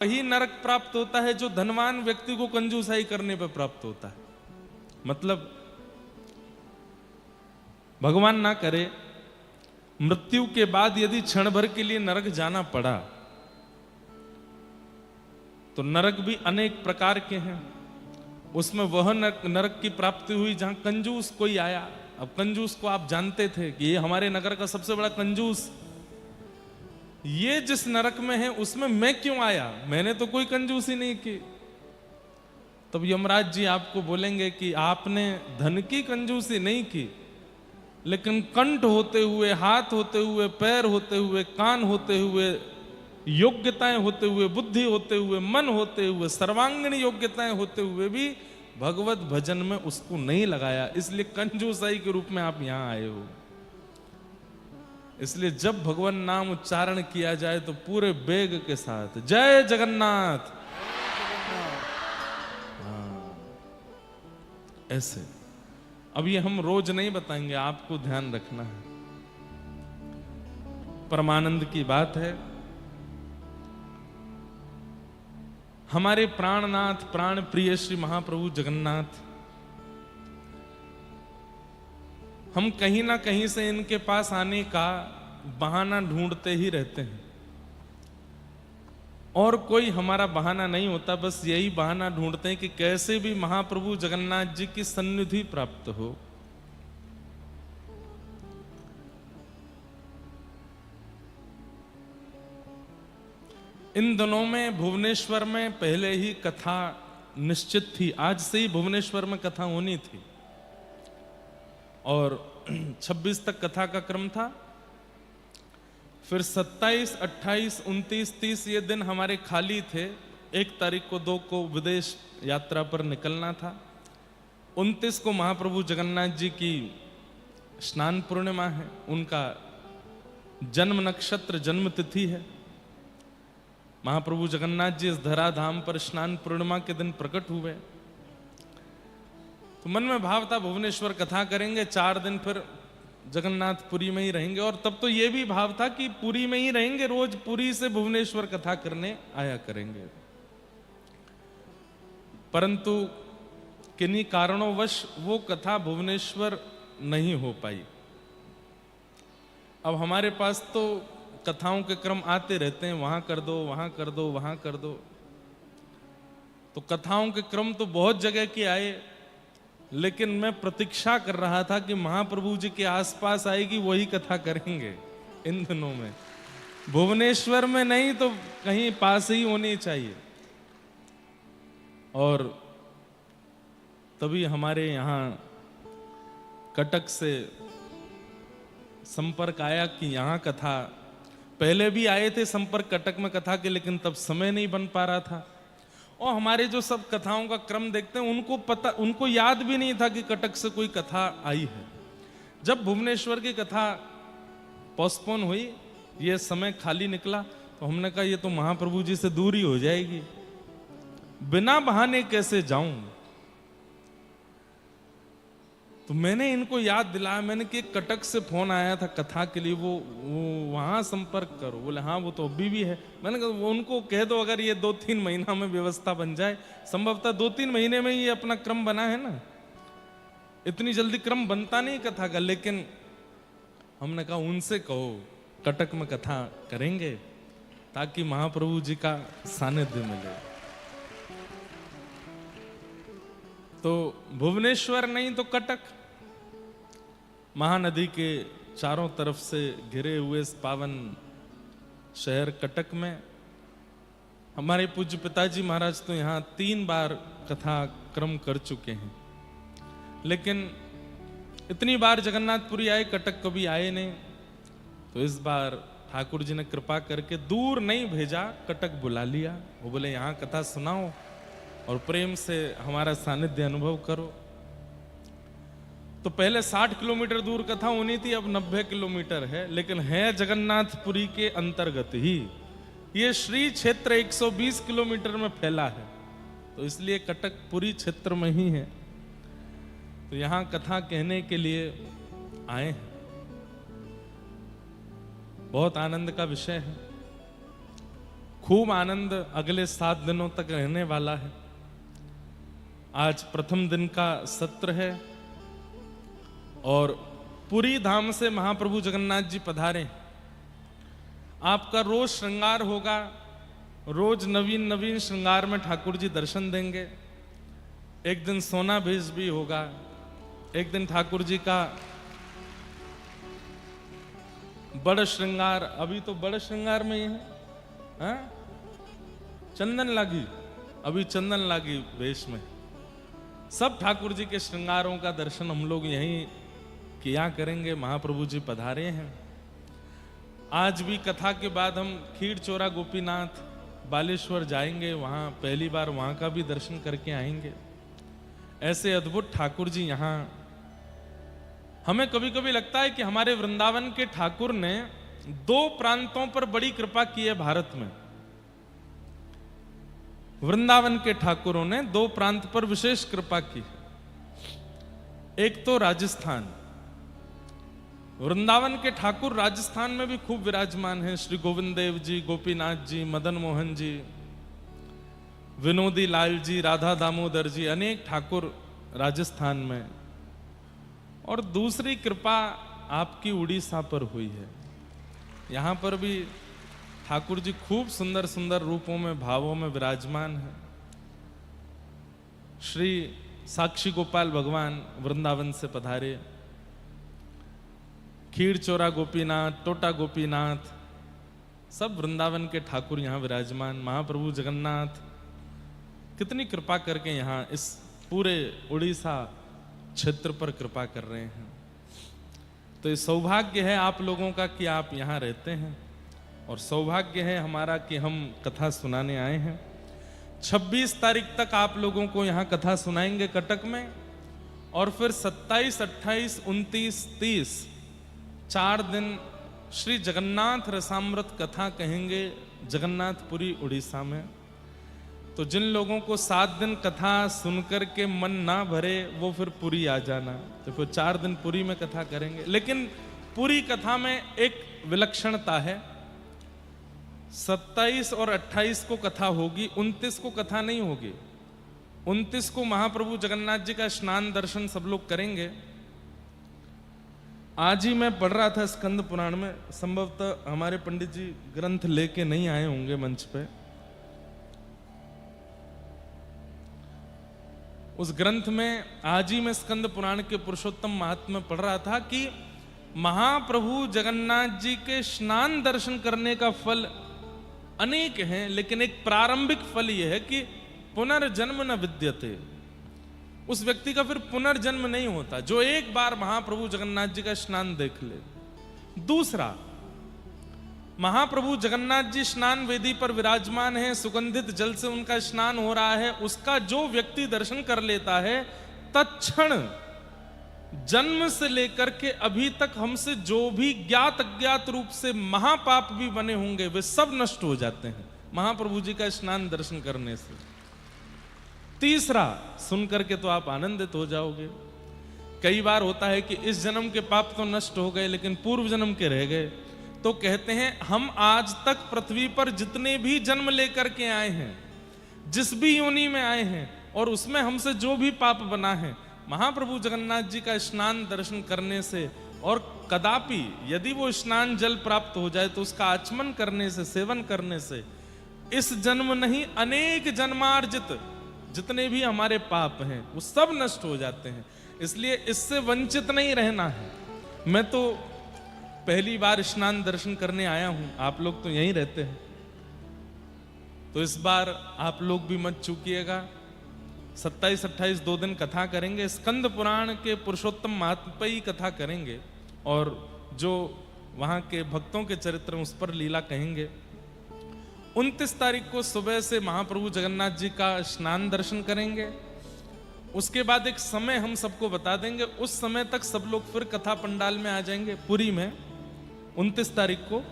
वही नरक प्राप्त होता है जो धनवान व्यक्ति को कंजूसाई करने पर प्राप्त होता है। मतलब भगवान ना करे, मृत्यु के बाद यदि क्षण भर के लिए नरक जाना पड़ा तो नरक भी अनेक प्रकार के हैं। उसमें वह नरक की प्राप्ति हुई जहां कंजूस कोई आया। अब कंजूस को आप जानते थे कि ये हमारे नगर का सबसे बड़ा कंजूस, ये जिस नरक में है उसमें मैं क्यों आया, मैंने तो कोई कंजूसी नहीं की। तब यमराज जी आपको बोलेंगे कि आपने धन की कंजूसी नहीं की, लेकिन कंठ होते हुए, हाथ होते हुए, पैर होते हुए, कान होते हुए, योग्यताएं होते हुए, बुद्धि होते हुए, मन होते हुए, सर्वांगीण योग्यताएं होते हुए भी भगवत भजन में उसको नहीं लगाया। इसलिए कंजूसाई के रूप में आप यहां आए हो। इसलिए जब भगवान नाम उच्चारण किया जाए तो पूरे वेग के साथ जय जगन्नाथ, हाँ, ऐसे। अब ये हम रोज नहीं बताएंगे, आपको ध्यान रखना है। परमानंद की बात है। हमारे प्राणनाथ, प्राण प्रिय श्री महाप्रभु जगन्नाथ, हम कहीं ना कहीं से इनके पास आने का बहाना ढूंढते ही रहते हैं, और कोई हमारा बहाना नहीं होता। बस यही बहाना ढूंढते हैं कि कैसे भी महाप्रभु जगन्नाथ जी की सन्निधि प्राप्त हो। इन दिनों में भुवनेश्वर में पहले ही कथा निश्चित थी, आज से ही भुवनेश्वर में कथा होनी थी, और 26 तक कथा का क्रम था। फिर 27, 28, 29, 30 ये दिन हमारे खाली थे। 1 तारीख को 2 को विदेश यात्रा पर निकलना था। 29 को महाप्रभु जगन्नाथ जी की स्नान पूर्णिमा है, उनका जन्म नक्षत्र, जन्म तिथि है। महाप्रभु जगन्नाथ जी इस धराधाम पर स्नान पूर्णिमा के दिन प्रकट हुए। तो मन में भाव था भुवनेश्वर कथा करेंगे, 4 दिन फिर जगन्नाथपुरी में ही रहेंगे। और तब तो ये भी भाव था कि पुरी में ही रहेंगे, रोज पुरी से भुवनेश्वर कथा करने आया करेंगे। परंतु किन्हीं कारणोंवश वो कथा भुवनेश्वर नहीं हो पाई। अब हमारे पास तो कथाओं के क्रम आते रहते हैं, वहां कर दो, वहां कर दो, वहां कर दो। तो कथाओं के क्रम तो बहुत जगह के आए, लेकिन मैं प्रतीक्षा कर रहा था कि महाप्रभु जी के आसपास आएगी, वही कथा करेंगे इन दिनों में। भुवनेश्वर में नहीं तो कहीं पास ही होनी चाहिए। और तभी हमारे यहाँ कटक से संपर्क आया कि यहाँ कथा, पहले भी आए थे संपर्क कटक में कथा के, लेकिन तब समय नहीं बन पा रहा था। और हमारे जो सब कथाओं का क्रम देखते हैं, उनको पता, उनको याद भी नहीं था कि कटक से कोई कथा आई है। जब भुवनेश्वर की कथा पोस्टपोन हुई, ये समय खाली निकला, तो हमने कहा ये तो महाप्रभु जी से दूर ही हो जाएगी, बिना बहाने कैसे जाऊं। तो मैंने इनको याद दिलाया, मैंने कि कटक से फोन आया था कथा के लिए, वो वहां संपर्क करो। बोले हाँ वो तो अभी भी है। मैंने कहा वो उनको कह दो अगर ये 2-3 महीना में व्यवस्था बन जाए। संभवतः 2-3 महीने में ये अपना क्रम बना है ना, इतनी जल्दी क्रम बनता नहीं कथा का। लेकिन हमने कहा उनसे कहो कटक में कथा करेंगे, ताकि महाप्रभु जी का सानिध्य मिले। तो भुवनेश्वर नहीं तो कटक, महानदी के चारों तरफ से घिरे हुए इस पावन शहर कटक में हमारे पूज्य पिताजी महाराज तो यहाँ 3 बार कथा क्रम कर चुके हैं। लेकिन इतनी बार जगन्नाथपुरी आए, कटक कभी आए नहीं। तो इस बार ठाकुर जी ने कृपा करके दूर नहीं भेजा, कटक बुला लिया। वो बोले यहाँ कथा सुनाओ और प्रेम से हमारा सानिध्य अनुभव करो। तो पहले 60 किलोमीटर दूर कथा होनी थी, अब 90 किलोमीटर है, लेकिन है जगन्नाथपुरी के अंतर्गत ही। ये श्री क्षेत्र 120 किलोमीटर में फैला है, तो इसलिए कटक पुरी क्षेत्र में ही है। तो यहां कथा कहने के लिए आए हैं। बहुत आनंद का विषय है। खूब आनंद अगले 7 दिनों तक रहने वाला है। आज प्रथम दिन का सत्र है और पुरी धाम से महाप्रभु जगन्नाथ जी पधारे। आपका रोज श्रृंगार होगा, रोज नवीन नवीन श्रृंगार में ठाकुर जी दर्शन देंगे। एक दिन सोना भेज भी होगा, एक दिन ठाकुर जी का बड़ श्रृंगार, अभी तो बड़ श्रृंगार में ही है, हाँ? चंदन लागी, अभी चंदन लागी वेश में। सब ठाकुर जी के श्रृंगारों का दर्शन हम लोग यहीं किया करेंगे। महाप्रभु जी पधारे हैं। आज भी कथा के बाद हम खीर चोरा गोपीनाथ बालेश्वर जाएंगे, वहां पहली बार वहां का भी दर्शन करके आएंगे। ऐसे अद्भुत ठाकुर जी यहाँ, हमें कभी कभी लगता है कि हमारे वृंदावन के ठाकुर ने 2 प्रांतों पर बड़ी कृपा की है भारत में। वृंदावन के ठाकुरों ने 2 प्रांत पर विशेष कृपा की। एक तो राजस्थान, वृंदावन के ठाकुर राजस्थान में भी खूब विराजमान हैं। श्री गोविंद देव जी, गोपीनाथ जी, मदन मोहन जी, विनोदी लाल जी, राधा दामोदर जी, अनेक ठाकुर राजस्थान में। और दूसरी कृपा आपकी उड़ीसा पर हुई है। यहां पर भी ठाकुर जी खूब सुंदर सुंदर रूपों में, भावों में विराजमान है। श्री साक्षी गोपाल भगवान वृंदावन से पधारे। खीर चोरा गोपीनाथ, टोटा गोपीनाथ, सब वृंदावन के ठाकुर यहाँ विराजमान। महाप्रभु जगन्नाथ कितनी कृपा करके यहाँ इस पूरे उड़ीसा क्षेत्र पर कृपा कर रहे हैं। तो ये सौभाग्य है आप लोगों का कि आप यहाँ रहते हैं, और सौभाग्य है हमारा कि हम कथा सुनाने आए हैं। 26 तारीख तक आप लोगों को यहाँ कथा सुनाएंगे कटक में, और फिर 27, 28, 29, 30 4 दिन श्री जगन्नाथ रसामृत कथा कहेंगे जगन्नाथपुरी उड़ीसा में। तो जिन लोगों को 7 दिन कथा सुनकर के मन ना भरे, वो फिर पुरी आ जाना। तो फिर 4 दिन पुरी में कथा करेंगे। लेकिन पूरी कथा में एक विलक्षणता है। 27 और 28 को कथा होगी, 29 को कथा नहीं होगी। 29 को महाप्रभु जगन्नाथ जी का स्नान दर्शन सब लोग करेंगे। आज ही मैं पढ़ रहा था स्कंद पुराण में, संभवतः हमारे पंडित जी ग्रंथ लेके नहीं आए होंगे मंच पे। उस ग्रंथ में आज ही मैं स्कंद पुराण के पुरुषोत्तम महात्म्य पढ़ रहा था कि महाप्रभु जगन्नाथ जी के स्नान दर्शन करने का फल अनेक हैं, लेकिन एक प्रारंभिक फल यह है कि पुनर्जन्म न विद्यते। उस व्यक्ति का फिर पुनर्जन्म नहीं होता जो एक बार महाप्रभु जगन्नाथ जी का स्नान देख ले। दूसरा, महाप्रभु जगन्नाथ जी स्नान वेदी पर विराजमान है, सुगंधित जल से उनका स्नान हो रहा है। उसका जो व्यक्ति दर्शन कर लेता है, तत्क्षण जन्म से लेकर के अभी तक हमसे जो भी ज्ञात अज्ञात रूप से महापाप भी बने होंगे, वे सब नष्ट हो जाते हैं महाप्रभु जी का स्नान दर्शन करने से। तीसरा, सुन करके तो आप आनंदित हो जाओगे। कई बार होता है कि इस जन्म के पाप तो नष्ट हो गए, लेकिन पूर्व जन्म के रह गए। तो कहते हैं हम आज तक पृथ्वी पर जितने भी जन्म लेकर के आए हैं, जिस भी योनि में आए हैं, और उसमें हमसे जो भी पाप बना है, महाप्रभु जगन्नाथ जी का स्नान दर्शन करने से, और कदापि यदि वो स्नान जल प्राप्त हो जाए तो उसका आचमन करने से, सेवन करने से, इस जन्म नहीं अनेक जन्मार्जित जितने भी हमारे पाप हैं वो सब नष्ट हो जाते हैं। इसलिए इससे वंचित नहीं रहना है। मैं तो पहली बार स्नान दर्शन करने आया हूं, आप लोग तो यहीं रहते हैं, तो इस बार आप लोग भी मत चूकिएगा। 27, 28 2 दिन कथा करेंगे, स्कंद पुराण के पुरुषोत्तम महात्म्य पर ही कथा करेंगे, और जो वहां के भक्तों के चरित्र उस पर लीला कहेंगे। 29 तारीख को सुबह से महाप्रभु जगन्नाथ जी का स्नान दर्शन करेंगे। उसके बाद एक समय हम सबको बता देंगे, उस समय तक सब लोग फिर कथा पंडाल में आ जाएंगे पुरी में 29 तारीख को।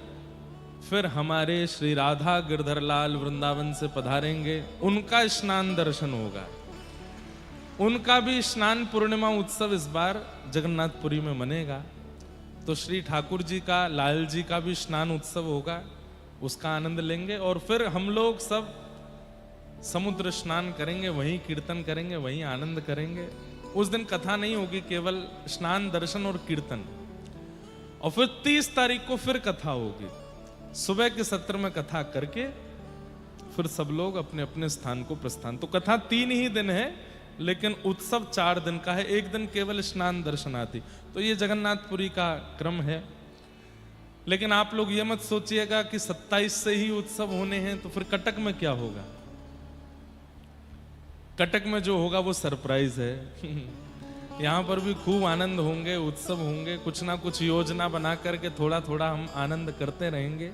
फिर हमारे श्री राधा गिरधरलाल वृंदावन से पधारेंगे, उनका स्नान दर्शन होगा। उनका भी स्नान पूर्णिमा उत्सव इस बार जगन्नाथपुरी में मनेगा। तो श्री ठाकुर जी का, लाल जी का भी स्नान उत्सव होगा। उसका आनंद लेंगे और फिर हम लोग सब समुद्र स्नान करेंगे, वहीं कीर्तन करेंगे, वहीं आनंद करेंगे। उस दिन कथा नहीं होगी, केवल स्नान, दर्शन और कीर्तन। और फिर 30 तारीख को फिर कथा होगी। सुबह के सत्र में कथा करके फिर सब लोग अपने अपने स्थान को प्रस्थान। तो कथा 3 ही दिन है, लेकिन उत्सव 4 दिन का है। एक दिन केवल स्नान दर्शनादि। तो ये जगन्नाथपुरी का क्रम है। लेकिन आप लोग ये मत सोचिएगा कि 27 से ही उत्सव होने हैं, तो फिर कटक में क्या होगा। कटक में जो होगा वो सरप्राइज है। यहाँ पर भी खूब आनंद होंगे, उत्सव होंगे। कुछ ना कुछ योजना बना करके थोड़ा थोड़ा हम आनंद करते रहेंगे।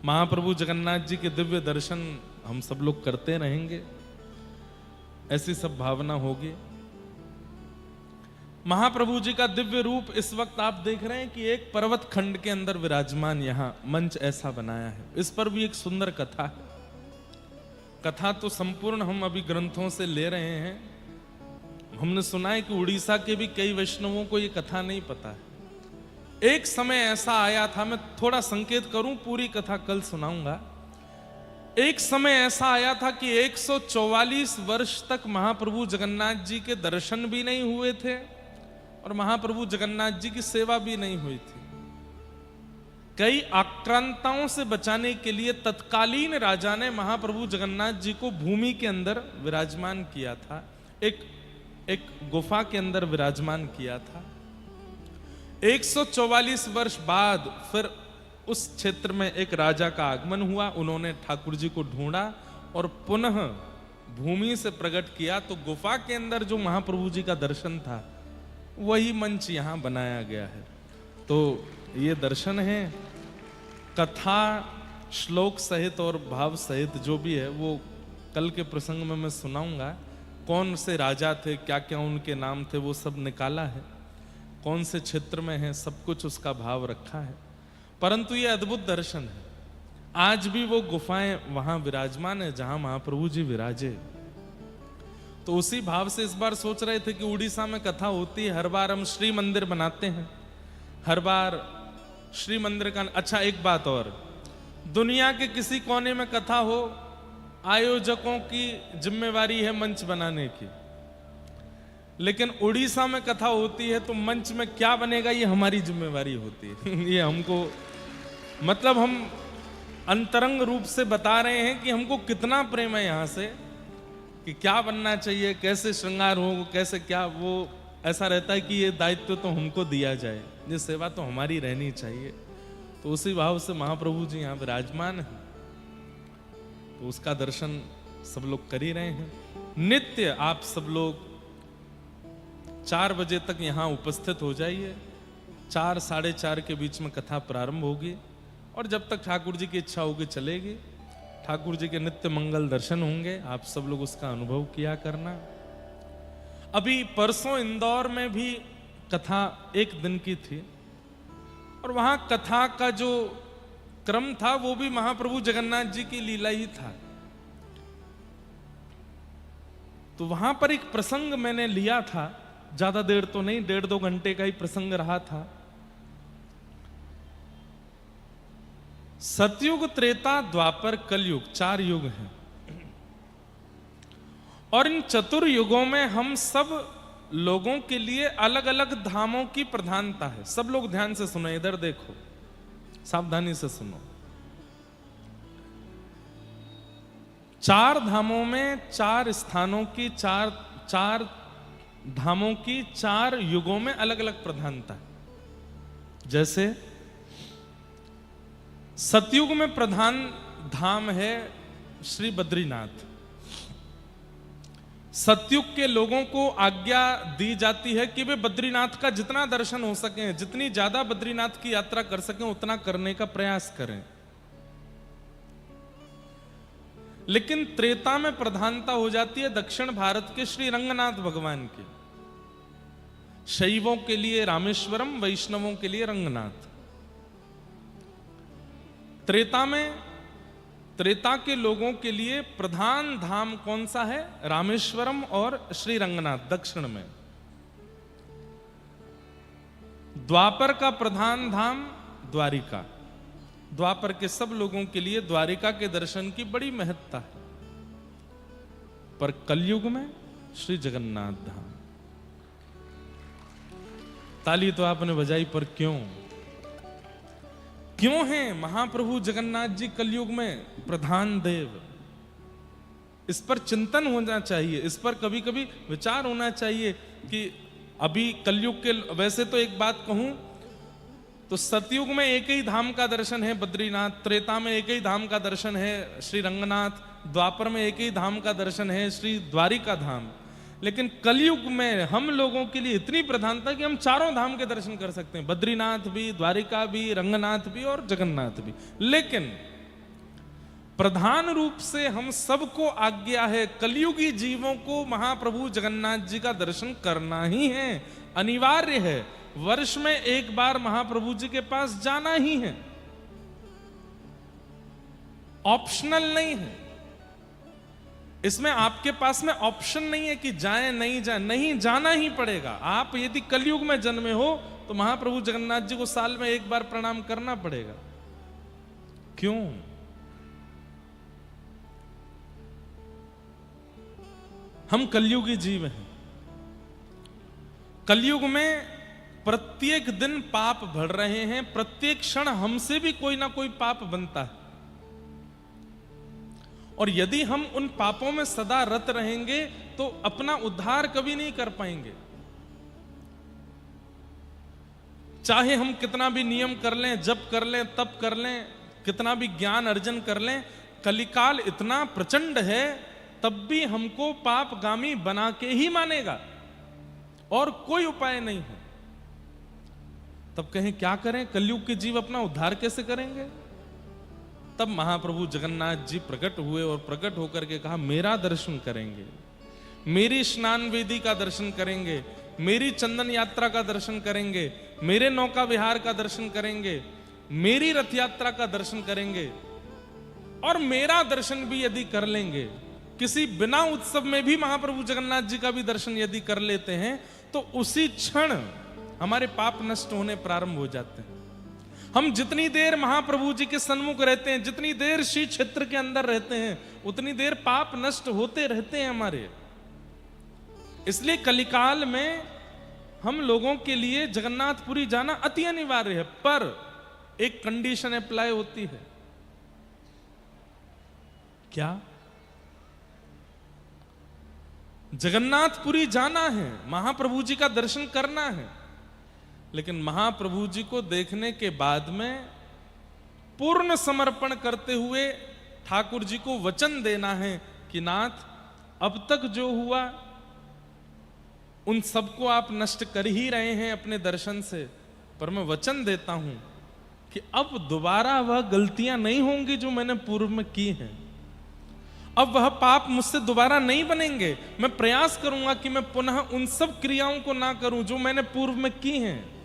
महाप्रभु जगन्नाथ जी के दिव्य दर्शन हम सब लोग करते रहेंगे। ऐसी सब भावना होगी। महाप्रभु जी का दिव्य रूप इस वक्त आप देख रहे हैं कि एक पर्वत खंड के अंदर विराजमान यहां मंच ऐसा बनाया है। इस पर भी एक सुंदर कथा है। कथा तो संपूर्ण हम अभी ग्रंथों से ले रहे हैं। हमने सुना है कि उड़ीसा के भी कई वैष्णवों को यह कथा नहीं पता है। एक समय ऐसा आया था, मैं थोड़ा संकेत करूं, पूरी कथा कल सुनाऊंगा। एक समय ऐसा आया था कि 144 वर्ष तक महाप्रभु जगन्नाथ जी के दर्शन भी नहीं हुए थे और महाप्रभु जगन्नाथ जी की सेवा भी नहीं हुई थी। कई आक्रांताओं से बचाने के लिए तत्कालीन राजा ने महाप्रभु जगन्नाथ जी को भूमि के अंदर विराजमान किया था। एक गुफा के अंदर विराजमान किया था। 144 वर्ष बाद फिर उस क्षेत्र में एक राजा का आगमन हुआ। उन्होंने ठाकुर जी को ढूंढा और पुनः भूमि से प्रकट किया। तो गुफा के अंदर जो महाप्रभु जी का दर्शन था, वही मंच यहां बनाया गया है। तो ये दर्शन है। कथा श्लोक सहित और भाव सहित जो भी है वो कल के प्रसंग में मैं सुनाऊंगा। कौन से राजा थे, क्या क्या उनके नाम थे, वो सब निकाला है। कौन से क्षेत्र में है, सब कुछ उसका भाव रखा है। परंतु ये अद्भुत दर्शन है। आज भी वो गुफाएं वहां विराजमान है जहां महाप्रभु जी विराजे। तो उसी भाव से इस बार सोच रहे थे कि उड़ीसा में कथा होती है। हर बार हम श्री मंदिर बनाते हैं, हर बार श्री मंदिर का। अच्छा, एक बात और, दुनिया के किसी कोने में कथा हो, आयोजकों की जिम्मेवारी है मंच बनाने की। लेकिन उड़ीसा में कथा होती है तो मंच में क्या बनेगा ये हमारी जिम्मेवारी होती है। ये हमको, मतलब हम अंतरंग रूप से बता रहे हैं कि हमको कितना प्रेम है यहाँ से, कि क्या बनना चाहिए, कैसे श्रृंगार हो, कैसे क्या, वो ऐसा रहता है कि ये दायित्व तो हमको दिया जाए, ये सेवा तो हमारी रहनी चाहिए। तो उसी भाव से महाप्रभु जी यहाँ विराजमान है। तो उसका दर्शन सब लोग कर ही रहे हैं। नित्य आप सब लोग 4 बजे तक यहाँ उपस्थित हो जाइए। 4 साढ़े 4 के बीच में कथा प्रारंभ होगी और जब तक ठाकुर जी की इच्छा होगी चलेगी। ठाकुर जी के नित्य मंगल दर्शन होंगे, आप सब लोग उसका अनुभव किया करना। अभी परसों इंदौर में भी कथा 1 दिन की थी और वहां कथा का जो क्रम था वो भी महाप्रभु जगन्नाथ जी की लीला ही था। तो वहां पर एक प्रसंग मैंने लिया था, ज्यादा देर तो नहीं, 1.5-2 घंटे का ही प्रसंग रहा था। सतयुग, त्रेता, द्वापर, कलयुग, 4 युग हैं और इन चतुर्युगों में हम सब लोगों के लिए अलग अलग धामों की प्रधानता है। सब लोग ध्यान से सुनो, इधर देखो, सावधानी से सुनो। 4 धामों में 4 स्थानों की 4 धामों की 4 युगों में अलग अलग प्रधानता है। जैसे सतयुग में प्रधान धाम है श्री बद्रीनाथ। सतयुग के लोगों को आज्ञा दी जाती है कि वे बद्रीनाथ का जितना दर्शन हो सके, जितनी ज्यादा बद्रीनाथ की यात्रा कर सकें, उतना करने का प्रयास करें। लेकिन त्रेता में प्रधानता हो जाती है दक्षिण भारत के श्री रंगनाथ भगवान की। शैवों के लिए रामेश्वरम, वैष्णवों के लिए रंगनाथ। त्रेता के लोगों के लिए प्रधान धाम कौन सा है? रामेश्वरम और श्री रंगनाथ दक्षिण में। द्वापर का प्रधान धाम द्वारिका। द्वापर के सब लोगों के लिए द्वारिका के दर्शन की बड़ी महत्ता है, पर कलयुग में श्री जगन्नाथ धाम। ताली तो आपने बजाई, पर क्यों है महाप्रभु जगन्नाथ जी कलयुग में प्रधान देव? इस पर चिंतन होना चाहिए, इस पर कभी कभी विचार होना चाहिए कि अभी कलयुग के, वैसे तो एक बात कहूं तो सतयुग में एक ही धाम का दर्शन है बद्रीनाथ, त्रेता में एक ही धाम का दर्शन है श्री रंगनाथ, द्वापर में एक ही धाम का दर्शन है श्री द्वारिका धाम। लेकिन कलयुग में हम लोगों के लिए इतनी प्रधानता कि हम चारों धाम के दर्शन कर सकते हैं, बद्रीनाथ भी, द्वारिका भी, रंगनाथ भी और जगन्नाथ भी। लेकिन प्रधान रूप से हम सबको आज्ञा है, कलयुगी जीवों को महाप्रभु जगन्नाथ जी का दर्शन करना ही है, अनिवार्य है। वर्ष में एक बार महाप्रभु जी के पास जाना ही है, ऑप्शनल नहीं है। इसमें आपके पास में ऑप्शन नहीं है कि जाएं नहीं जाएं, नहीं, जाना ही पड़ेगा। आप यदि कलयुग में जन्मे हो तो महाप्रभु जगन्नाथ जी को साल में एक बार प्रणाम करना पड़ेगा। क्यों? हम कलयुगी जीव हैं। कलयुग में प्रत्येक दिन पाप बढ़ रहे हैं, प्रत्येक क्षण हमसे भी कोई ना कोई पाप बनता है, और यदि हम उन पापों में सदा रत रहेंगे तो अपना उद्धार कभी नहीं कर पाएंगे। चाहे हम कितना भी नियम कर लें, जप कर लें, तप कर लें, कितना भी ज्ञान अर्जन कर लें, कलिकाल इतना प्रचंड है तब भी हमको पापगामी बना के ही मानेगा और कोई उपाय नहीं है। तब कहें क्या करें? कलयुग के जीव अपना उद्धार कैसे करेंगे? तब महाप्रभु जगन्नाथ जी प्रकट हुए और प्रकट होकर के कहा, मेरा दर्शन करेंगे, मेरी स्नान वेदी का दर्शन करेंगे, मेरी चंदन यात्रा का दर्शन करेंगे, मेरे नौका विहार का दर्शन करेंगे, मेरी रथ यात्रा का दर्शन करेंगे, और मेरा दर्शन भी यदि कर लेंगे, किसी बिना उत्सव में भी महाप्रभु जगन्नाथ जी का भी दर्शन यदि कर लेते हैं तो उसी क्षण हमारे पाप नष्ट होने प्रारंभ हो जाते हैं। हम जितनी देर महाप्रभु जी के सन्मुख रहते हैं, जितनी देर श्री क्षेत्र के अंदर रहते हैं, उतनी देर पाप नष्ट होते रहते हैं हमारे। इसलिए कलिकाल में हम लोगों के लिए जगन्नाथपुरी जाना अति अनिवार्य है, पर एक कंडीशन अप्लाई होती है। क्या? जगन्नाथपुरी जाना है, महाप्रभु जी का दर्शन करना है, लेकिन महाप्रभु जी को देखने के बाद में पूर्ण समर्पण करते हुए ठाकुर जी को वचन देना है कि नाथ, अब तक जो हुआ उन सबको आप नष्ट कर ही रहे हैं अपने दर्शन से, पर मैं वचन देता हूं कि अब दोबारा वह गलतियां नहीं होंगी जो मैंने पूर्व में की हैं। अब वह पाप मुझसे दोबारा नहीं बनेंगे। मैं प्रयास करूंगा कि मैं पुनः उन सब क्रियाओं को ना करूं जो मैंने पूर्व में की हैं।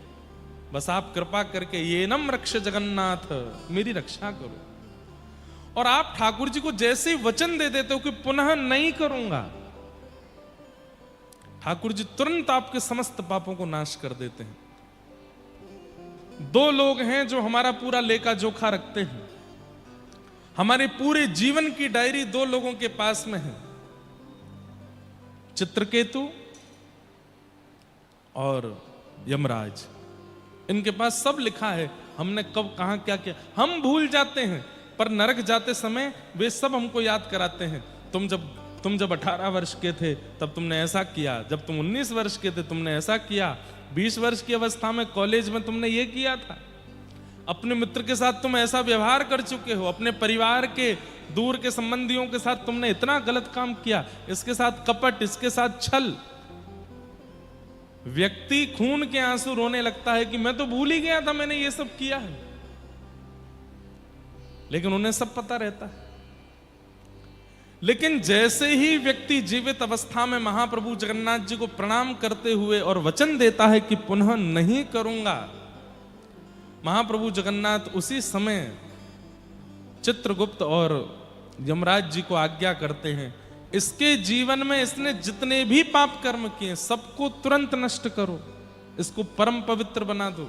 बस आप कृपा करके ये नम रक्ष जगन्नाथ, मेरी रक्षा करो। और आप ठाकुर जी को जैसे वचन दे देते हो कि पुनः नहीं करूंगा, ठाकुर जी तुरंत आपके समस्त पापों को नाश कर देते हैं। दो लोग हैं जो हमारा पूरा लेखा जोखा रखते हैं, हमारे पूरे जीवन की डायरी दो लोगों के पास में है, चित्रकेतु और यमराज। इनके पास सब लिखा है, हमने कब कहां क्या किया। हम भूल जाते हैं, पर नरक जाते समय वे सब हमको याद कराते हैं। तुम जब 18 वर्ष के थे तब तुमने ऐसा किया, जब तुम 19 वर्ष के थे तुमने ऐसा किया, 20 वर्ष की अवस्था में कॉलेज में तुमने ये किया था, अपने मित्र के साथ तुम ऐसा व्यवहार कर चुके हो, अपने परिवार के दूर के संबंधियों के साथ तुमने इतना गलत काम किया, इसके साथ कपट, इसके साथ छल। व्यक्ति खून के आंसू रोने लगता है कि मैं तो भूल ही गया था मैंने ये सब किया है, लेकिन उन्हें सब पता रहता है। लेकिन जैसे ही व्यक्ति जीवित अवस्था में महाप्रभु जगन्नाथ जी को प्रणाम करते हुए और वचन देता है कि पुनः नहीं करूंगा, महाप्रभु जगन्नाथ उसी समय चित्रगुप्त और यमराज जी को आज्ञा करते हैं, इसके जीवन में इसने जितने भी पाप कर्म किए सबको तुरंत नष्ट करो, इसको परम पवित्र बना दो।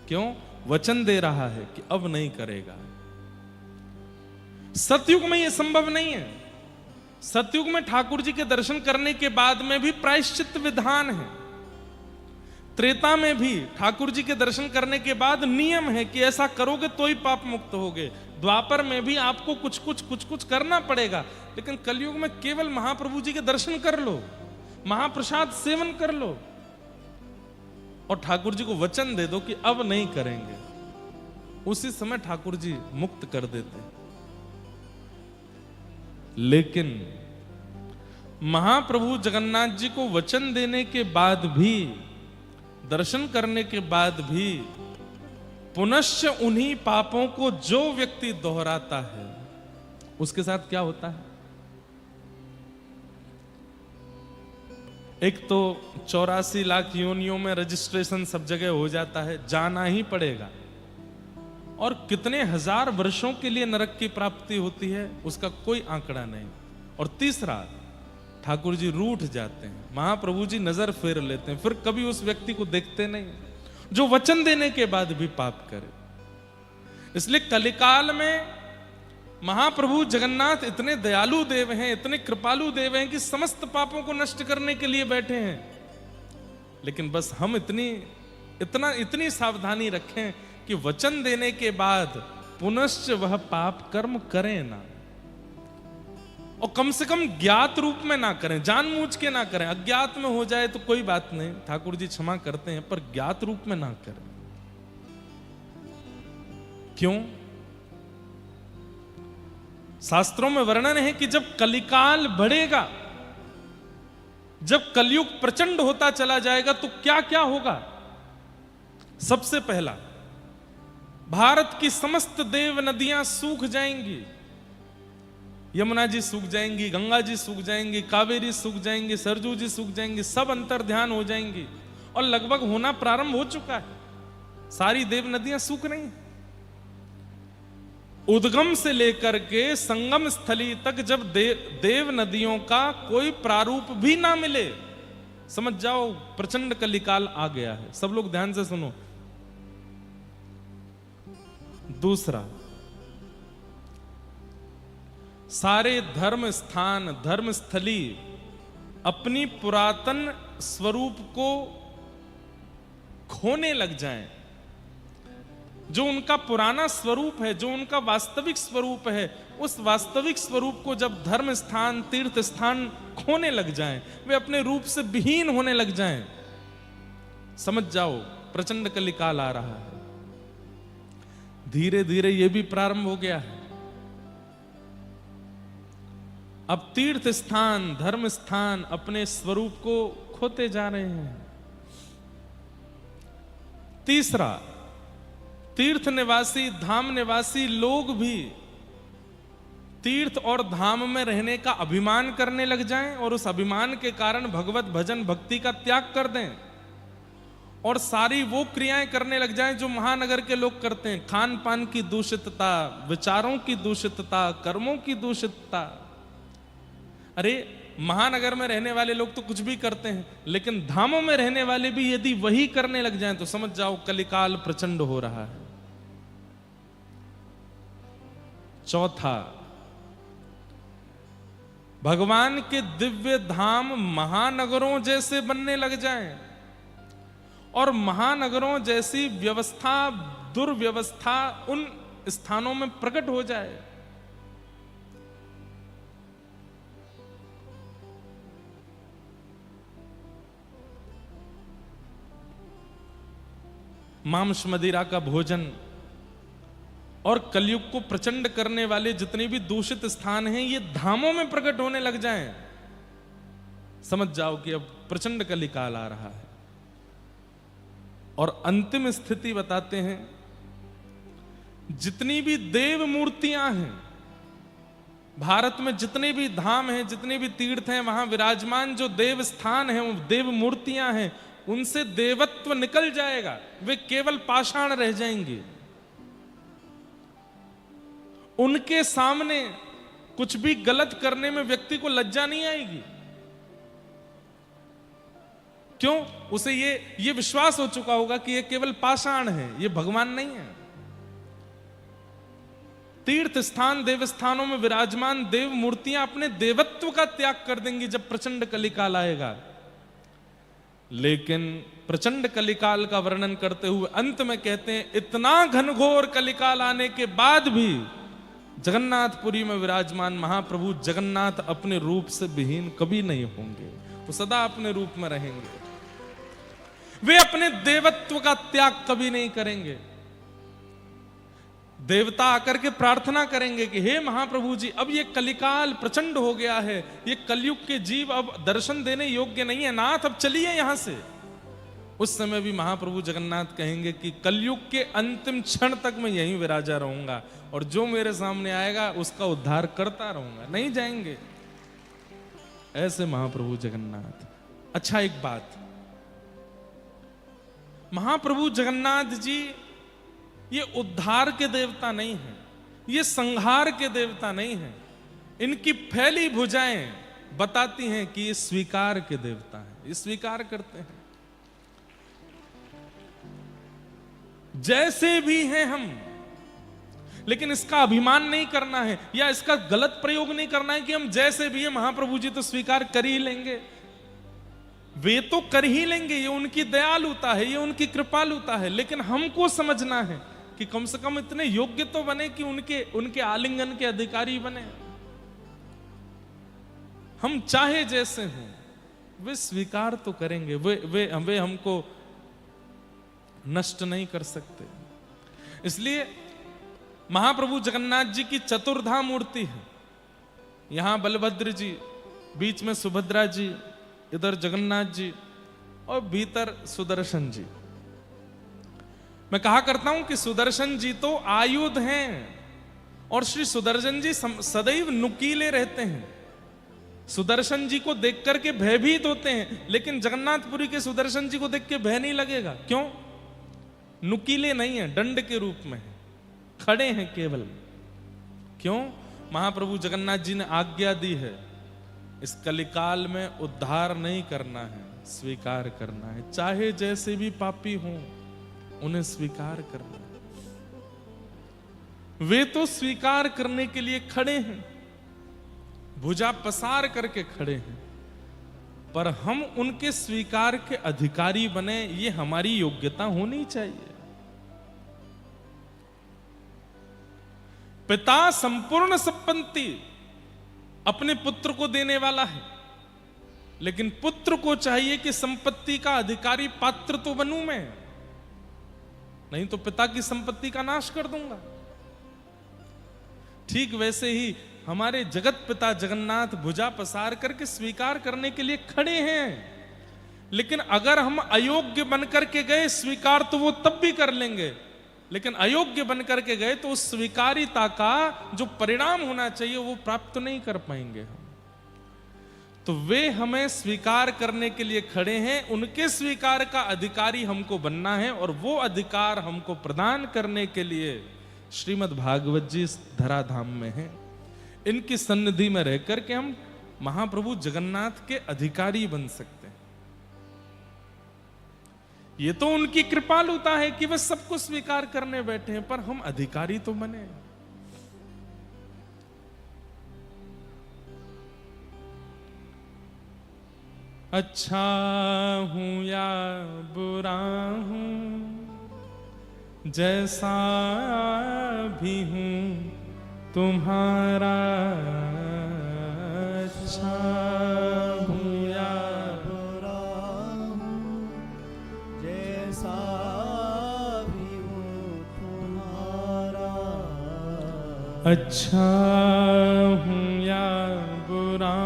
क्यों? वचन दे रहा है कि अब नहीं करेगा। सतयुग में यह संभव नहीं है। सतयुग में ठाकुर जी के दर्शन करने के बाद में भी प्रायश्चित विधान है। त्रेता में भी ठाकुर जी के दर्शन करने के बाद नियम है कि ऐसा करोगे तो ही पाप मुक्त होगे। द्वापर में भी आपको कुछ कुछ करना पड़ेगा, लेकिन कलयुग में केवल महाप्रभु जी के दर्शन कर लो, महाप्रसाद सेवन कर लो और ठाकुर जी को वचन दे दो कि अब नहीं करेंगे। उसी समय ठाकुर जी मुक्त कर देते। लेकिन महाप्रभु जगन्नाथ जी को वचन देने के बाद भी, दर्शन करने के बाद भी पुनश्च उन्हीं पापों को जो व्यक्ति दोहराता है उसके साथ क्या होता है? एक तो 84 लाख योनियों में रजिस्ट्रेशन सब जगह हो जाता है, जाना ही पड़ेगा, और कितने हजार वर्षों के लिए नरक की प्राप्ति होती है उसका कोई आंकड़ा नहीं। और तीसरा, ठाकुर जी रूठ जाते हैं, महाप्रभु जी नजर फेर लेते हैं, फिर कभी उस व्यक्ति को देखते नहीं जो वचन देने के बाद भी पाप करे। इसलिए कलिकाल में महाप्रभु जगन्नाथ इतने दयालु देव हैं, इतने कृपालु देव हैं कि समस्त पापों को नष्ट करने के लिए बैठे हैं। लेकिन बस हम इतनी सावधानी रखें कि वचन देने के बाद पुनश्च वह पाप कर्म करें ना, और कम से कम ज्ञात रूप में ना करें, जानबूझ के ना करें। अज्ञात में हो जाए तो कोई बात नहीं, ठाकुर जी क्षमा करते हैं, पर ज्ञात रूप में ना करें। क्यों? शास्त्रों में वर्णन है कि जब कलिकाल बढ़ेगा, जब कलयुग प्रचंड होता चला जाएगा तो क्या क्या होगा। सबसे पहला, भारत की समस्त देव नदियां सूख जाएंगी। यमुना जी सूख जाएंगी, गंगा जी सूख जाएंगी, कावेरी सूख जाएंगी, सरजू जी सूख जाएंगी, सब अंतर ध्यान हो जाएंगी, और लगभग होना प्रारंभ हो चुका है। सारी देव नदियां सूख रही हैं। उद्गम से लेकर के संगम स्थली तक जब देव नदियों का कोई प्रारूप भी ना मिले, समझ जाओ प्रचंड कलिकाल आ गया है। सब लोग ध्यान से सुनो। दूसरा, सारे धर्म स्थान, धर्मस्थली अपनी पुरातन स्वरूप को खोने लग जाएं। जो उनका पुराना स्वरूप है, जो उनका वास्तविक स्वरूप है, उस वास्तविक स्वरूप को जब धर्म स्थान, तीर्थ स्थान खोने लग जाएं, वे अपने रूप से विहीन होने लग जाएं, समझ जाओ प्रचंड कलिकाल आ रहा है। धीरे धीरे यह भी प्रारंभ हो गया है। अब तीर्थ स्थान, धर्म स्थान अपने स्वरूप को खोते जा रहे हैं। तीसरा, तीर्थ निवासी, धाम निवासी लोग भी तीर्थ और धाम में रहने का अभिमान करने लग जाएं, और उस अभिमान के कारण भगवत भजन भक्ति का त्याग कर दें, और सारी वो क्रियाएं करने लग जाएं जो महानगर के लोग करते हैं। खान पान की दूषितता, विचारों की दूषितता, कर्मों की दूषितता। अरे महानगर में रहने वाले लोग तो कुछ भी करते हैं, लेकिन धामों में रहने वाले भी यदि वही करने लग जाएं तो समझ जाओ कलिकाल प्रचंड हो रहा है। चौथा, भगवान के दिव्य धाम महानगरों जैसे बनने लग जाएं, और महानगरों जैसी व्यवस्था, दुर्व्यवस्था उन स्थानों में प्रकट हो जाए। मांस मदिरा का भोजन और कलयुग को प्रचंड करने वाले जितने भी दूषित स्थान हैं, ये धामों में प्रकट होने लग जाएं, समझ जाओ कि अब प्रचंड कलिकाल आ रहा है। और अंतिम स्थिति बताते हैं, जितनी भी देव मूर्तियां हैं भारत में, जितने भी धाम हैं, जितने भी तीर्थ हैं, वहां विराजमान जो देव स्थान हैं, वो देव मूर्तियां हैं, उनसे देवत्व निकल जाएगा, वे केवल पाषाण रह जाएंगे। उनके सामने कुछ भी गलत करने में व्यक्ति को लज्जा नहीं आएगी। क्यों? उसे ये विश्वास हो चुका होगा कि ये केवल पाषाण है, ये भगवान नहीं है। तीर्थ स्थान देवस्थानों में विराजमान देव मूर्तियां अपने देवत्व का त्याग कर देंगी जब प्रचंड कलिकाल आएगा। लेकिन प्रचंड कलिकाल का वर्णन करते हुए अंत में कहते हैं, इतना घनघोर कलिकाल आने के बाद भी जगन्नाथपुरी में विराजमान महाप्रभु जगन्नाथ अपने रूप से विहीन कभी नहीं होंगे, वो सदा अपने रूप में रहेंगे। वे अपने देवत्व का त्याग कभी नहीं करेंगे। देवता आकर के प्रार्थना करेंगे कि हे महाप्रभु जी, अब ये कलिकाल प्रचंड हो गया है, ये कलयुग के जीव अब दर्शन देने योग्य नहीं है, नाथ अब चलिए यहां से। उस समय भी महाप्रभु जगन्नाथ कहेंगे कि कलयुग के अंतिम क्षण तक मैं यहीं विराजा रहूंगा और जो मेरे सामने आएगा उसका उद्धार करता रहूंगा, नहीं जाएंगे। ऐसे महाप्रभु जगन्नाथ। अच्छा, एक बात, महाप्रभु जगन्नाथ जी ये उद्धार के देवता नहीं हैं, ये संहार के देवता नहीं हैं। इनकी फैली भुजाएं बताती हैं कि ये स्वीकार के देवता हैं, ये स्वीकार करते हैं। जैसे भी हैं हम, लेकिन इसका अभिमान नहीं करना है या इसका गलत प्रयोग नहीं करना है कि हम जैसे भी हैं महाप्रभु जी तो स्वीकार कर ही लेंगे। वे तो कर ही लेंगे, ये उनकी दयालुता है, ये उनकी कृपालुता है। लेकिन हमको समझना है कि कम से कम इतने योग्य तो बने कि उनके आलिंगन के अधिकारी बने। हम चाहे जैसे हों, वे स्वीकार तो करेंगे, वे हमको नष्ट नहीं कर सकते। इसलिए महाप्रभु जगन्नाथ जी की चतुर्धा मूर्ति है। यहां बलभद्र जी, बीच में सुभद्रा जी, इधर जगन्नाथ जी और भीतर सुदर्शन जी। मैं कहा करता हूं कि सुदर्शन जी तो आयुध हैं और श्री सुदर्शन जी सदैव नुकीले रहते हैं। सुदर्शन जी को देख करके भयभीत होते हैं, लेकिन जगन्नाथपुरी के सुदर्शन जी को देख के भय नहीं लगेगा। क्यों? नुकीले नहीं है, दंड के रूप में है, खड़े हैं केवल। क्यों? महाप्रभु जगन्नाथ जी ने आज्ञा दी है, इस कलिकाल में उद्धार नहीं करना है, स्वीकार करना है। चाहे जैसे भी पापी हों, उन्हें स्वीकार करना है। वे तो स्वीकार करने के लिए खड़े हैं, भुजा पसार करके खड़े हैं, पर हम उनके स्वीकार के अधिकारी बने, ये हमारी योग्यता होनी चाहिए। पिता संपूर्ण संपत्ति अपने पुत्र को देने वाला है, लेकिन पुत्र को चाहिए कि संपत्ति का अधिकारी पात्र तो बनूं मैं, नहीं तो पिता की संपत्ति का नाश कर दूंगा। ठीक वैसे ही हमारे जगत पिता जगन्नाथ भुजा पसार करके स्वीकार करने के लिए खड़े हैं, लेकिन अगर हम अयोग्य बनकर के गए, स्वीकार तो वो तब भी कर लेंगे, लेकिन अयोग्य बनकर के गए तो उस स्वीकारिता का जो परिणाम होना चाहिए वो प्राप्त नहीं कर पाएंगे हम। तो वे हमें स्वीकार करने के लिए खड़े हैं, उनके स्वीकार का अधिकारी हमको बनना है, और वो अधिकार हमको प्रदान करने के लिए श्रीमद् भागवत जी धराधाम में हैं। इनकी सन्निधि में रहकर के हम महाप्रभु जगन्नाथ के अधिकारी बन सकते हैं। ये तो उनकी कृपालुता है कि वे सबको स्वीकार करने बैठे हैं, पर हम अधिकारी तो बने। अच्छा हूं या बुरा हूं, जैसा भी हूं तुम्हारा, अच्छा हूं या बुरा हूं, जैसा भी हूं तुम्हारा, अच्छा हूं या बुरा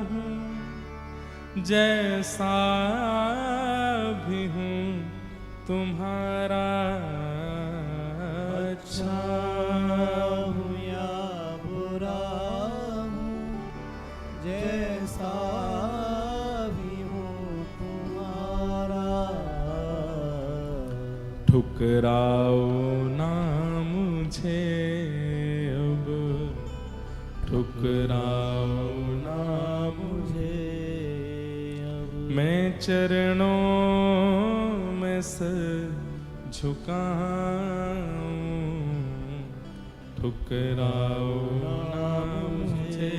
हूं, जैसा भी हूं तुम्हारा, अच्छा हूं या बुरा हूं, जैसा भी हूं तुम्हारा, ठुकराओ ना मुझे अब, ठुकराओ ना मुझे अब, मैं चरणों में सर झुकाऊं, ठुकराओ ना मुझे,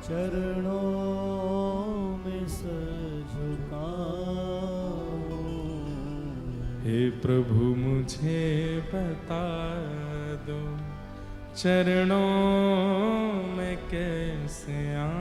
चरणों में सर झुकाऊं। हे प्रभु मुझे बता दो, चरणों में कैसे आऊं।